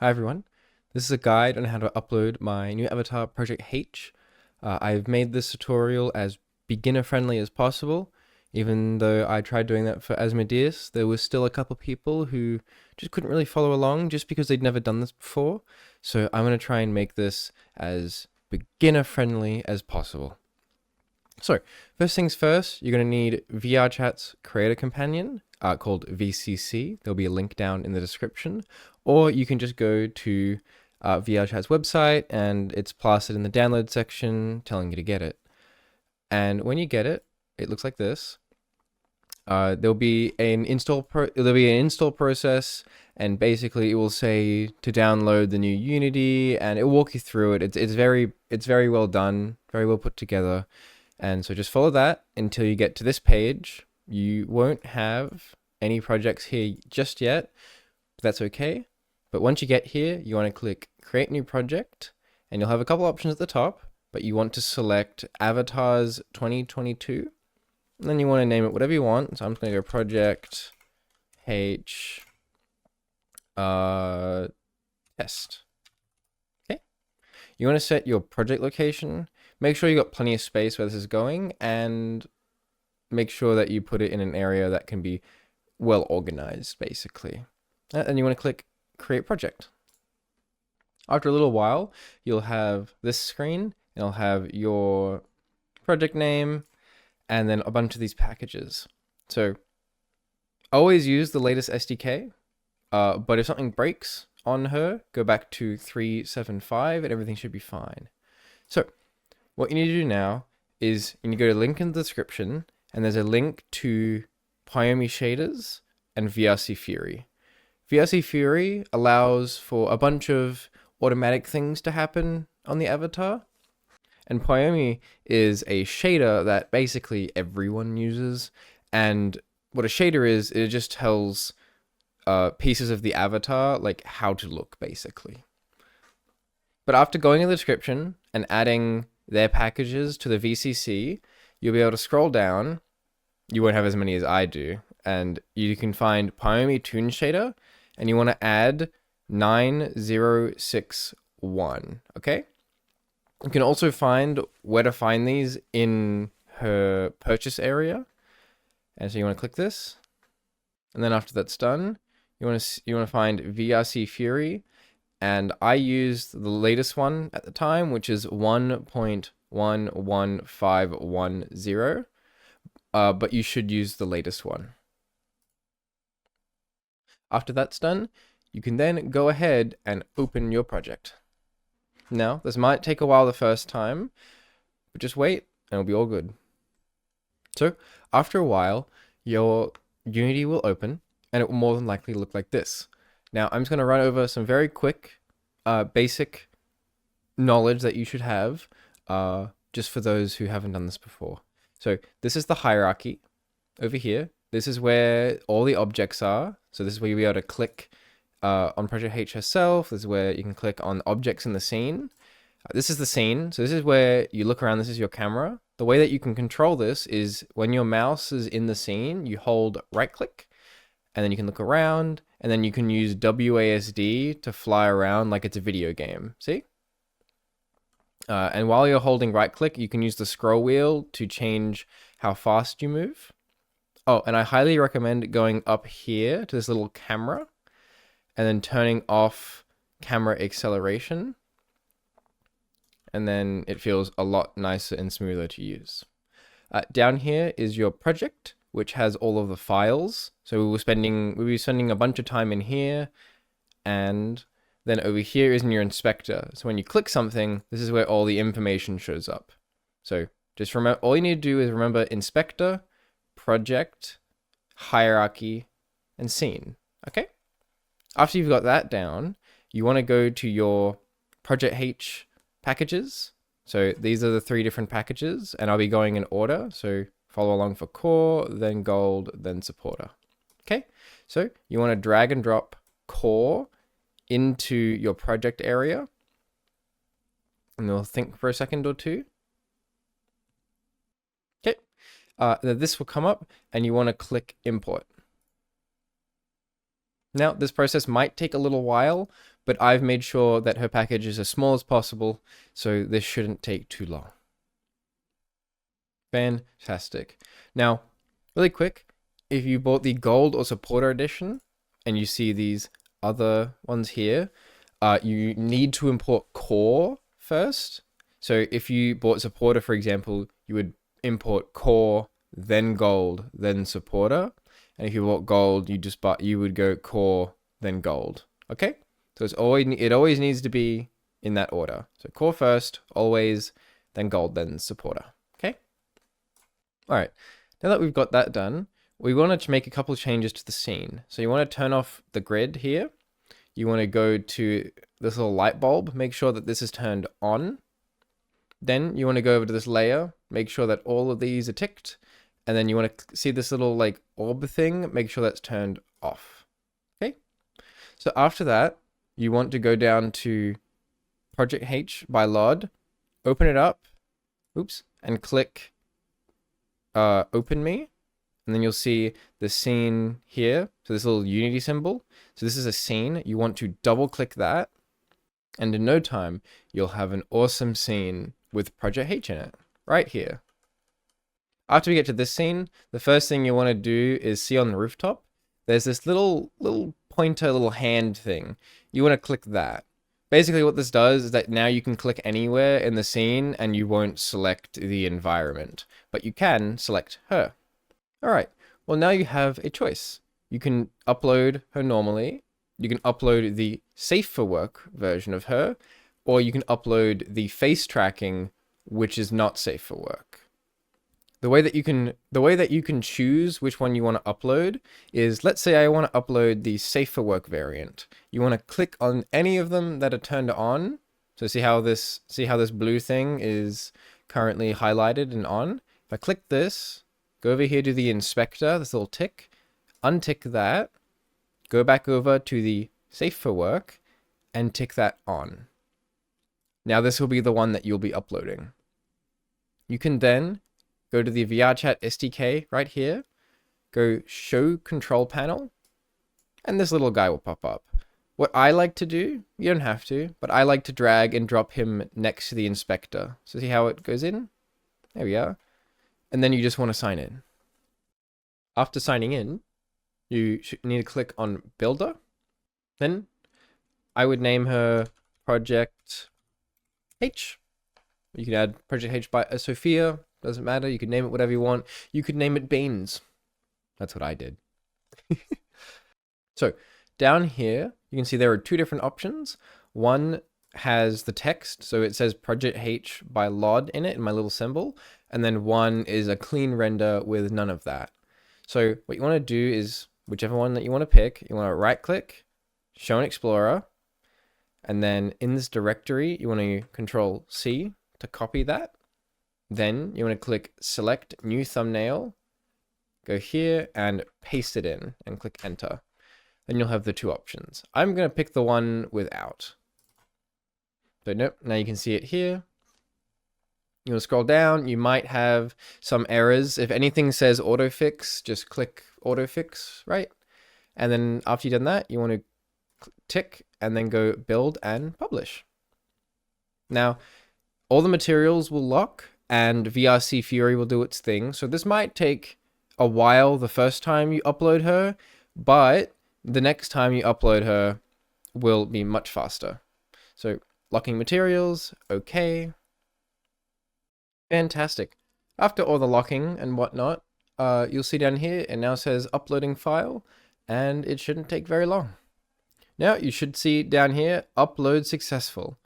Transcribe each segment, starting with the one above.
Hi everyone, this is a guide on how to upload my new avatar Project H. I've made this tutorial as beginner friendly as possible. Even though I tried doing that for Asmodeus, there was still a couple people who just couldn't really follow along just because they'd never done this before. So I'm going to try and make this as beginner friendly as possible. So first things first, you're going to need VRChat's creator companion called VCC. There'll be a link down in the description, or you can just go to VRChat's website and it's plastered in the download section telling you to get it. And when you get it, it looks like this. There'll be an install process, and basically it will say to download the new Unity, and it'll walk you through it. It's very well done, very well put together. And so just follow that until you get to this page. You won't have any projects here just yet. That's okay. But once you get here, you want to click Create New Project, and you'll have a couple options at the top, but you want to select Avatars 2022. And then you want to name it whatever you want. So I'm just going to go Project H Test. Okay. You want to set your project location. Make sure you got plenty of space where this is going, and make sure that you put it in an area that can be well organized, basically. And you want to click Create Project. After a little while, you'll have this screen. It'll have your project name and then a bunch of these packages. So always use the latest SDK, but if something breaks on her, go back to 3.7.5 and everything should be fine. So what you need to do now is you need to go to the link in the description, and there's a link to Pyomi shaders and VRC Fury. VRC Fury allows for a bunch of automatic things to happen on the avatar, and Pyomi is a shader that basically everyone uses. And what a shader is, it just tells pieces of the avatar like how to look, basically. But after going in the description and adding their packages to the VCC, you'll be able to scroll down. You won't have as many as I do, and you can find Pyomi Toon Shader, and you want to add 9061. Okay. You can also find where to find these in her purchase area, and so you want to click this, and then after that's done, you want to find VRC Fury. And I used the latest one at the time, which is 1.11510, but you should use the latest one. After that's done, you can then go ahead and open your project. Now, this might take a while the first time, but just wait and it'll be all good. So after a while, your Unity will open, and it will more than likely look like this. Now, I'm just going to run over some very quick, basic knowledge that you should have, just for those who haven't done this before. So this is the hierarchy over here. This is where all the objects are. So this is where you'll be able to click on Project H herself. This is where you can click on objects in the scene. This is the scene. So this is where you look around. This is your camera. The way that you can control this is when your mouse is in the scene, you hold right click, and then you can look around, and then you can use WASD to fly around like it's a video game. See? And while you're holding right click, you can use the scroll wheel to change how fast you move. Oh, and I highly recommend going up here to this little camera and then turning off camera acceleration. And then it feels a lot nicer and smoother to use. Down here is your project, which has all of the files. So we'll be spending a bunch of time in here, and then over here is in your inspector. So when you click something, this is where all the information shows up. So just remember, all you need to do is remember inspector, project, hierarchy, and scene. Okay. After you've got that down, you want to go to your Project H packages. So these are the 3 different packages, and I'll be going in order. So follow along for core, then gold, then supporter. Okay, so you want to drag and drop core into your project area, and we'll think for a second or two. Okay, this will come up, and you want to click import. Now, this process might take a little while, but I've made sure that her package is as small as possible, so this shouldn't take too long. Fantastic. Now, really quick, if you bought the gold or supporter edition and you see these other ones here, you need to import core first. So if you bought supporter, for example, you would import core, then gold, then supporter. And if you bought gold, you would go core, then gold. Okay? So it always needs to be in that order. So core first, always, then gold, then supporter. Okay? All right. Now that we've got that done, we want to make a couple of changes to the scene. So you want to turn off the grid here. You want to go to this little light bulb, make sure that this is turned on. Then you want to go over to this layer, make sure that all of these are ticked. And then you want to see this little like orb thing, make sure that's turned off. Okay. So after that, you want to go down to Project H by LOD, open it up, and click Open Me. And then you'll see the scene here. So this little Unity symbol. So this is a scene. You want to double click that. And in no time, you'll have an awesome scene with Project H in it, right here. After we get to this scene, the first thing you want to do is see on the rooftop, there's this little pointer, little hand thing. You want to click that. Basically what this does is that now you can click anywhere in the scene and you won't select the environment, but you can select her. All right, well now you have a choice. You can upload her normally, you can upload the safe for work version of her, or you can upload the face tracking, which is not safe for work. The way that you can choose which one you want to upload is, let's say I want to upload the safe for work variant. You want to click on any of them that are turned on. So see how this blue thing is currently highlighted and on. If I click this, go over here to the inspector, this little tick, untick that, go back over to the safe for work, and tick that on. Now this will be the one that you'll be uploading. You can then go to the VRChat SDK right here, go show control panel, and this little guy will pop up. What I like to do, you don't have to, but I like to drag and drop him next to the inspector. So see how it goes in? There we are. And then you just want to sign in. After signing in, you need to click on Builder. Then I would name her Project H. You can add Project H by Sophia. Doesn't matter. You can name it whatever you want. You could name it Beans. That's what I did. So down here, you can see there are two different options. One has the text. So it says Project H by LOD in it, in my little symbol. And then one is a clean render with none of that. So what you want to do is, whichever one that you want to pick, you want to right click, show in Explorer. And then in this directory, you want to Control C to copy that. Then you want to click select new thumbnail, go here and paste it in and click enter. Then you'll have the two options. I'm going to pick the one without. So nope, now you can see it here. You want to scroll down, you might have some errors. If anything says autofix, just click autofix, right? And then after you've done that, you want to tick and then go build and publish. Now, all the materials will lock and VRC Fury will do its thing. So this might take a while the first time you upload her, but the next time you upload her will be much faster. So locking materials, okay. Fantastic. After all the locking and whatnot, you'll see down here, it now says uploading file, and it shouldn't take very long. Now you should see down here, upload successful.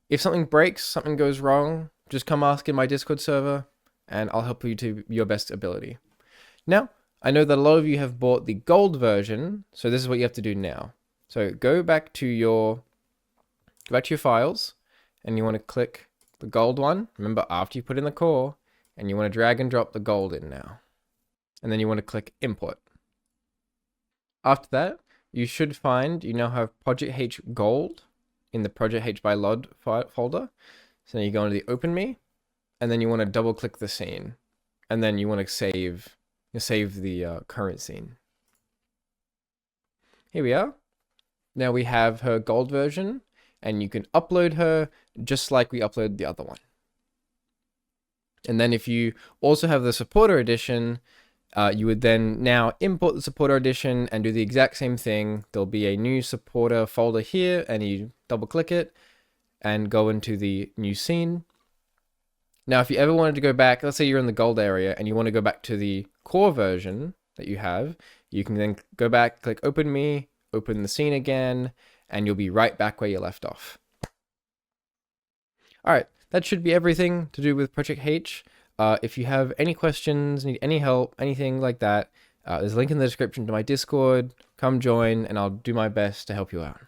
If something breaks, something goes wrong, just come ask in my Discord server and I'll help you to your best ability. Now, I know that a lot of you have bought the gold version, so this is what you have to do now. So go back to your files and you want to click the gold one. Remember, after you put in the core, and you want to drag and drop the gold in now. And then you want to click import. After that, you should find you now have Project H Gold in the Project H by LOD folder. So then you go into the Open Me, and then you want to double click the scene, and then you want to save the current scene. Here we are. Now we have her gold version, and you can upload her just like we uploaded the other one. And then if you also have the supporter edition, you would then now import the supporter edition and do the exact same thing. There'll be a new supporter folder here, and you double click it and go into the new scene. Now, if you ever wanted to go back, let's say you're in the gold area and you want to go back to the core version that you have, you can then go back, click open me, open the scene again, and you'll be right back where you left off. All right, that should be everything to do with Project H. If you have any questions, need any help, anything like that, there's a link in the description to my Discord. Come join, and I'll do my best to help you out.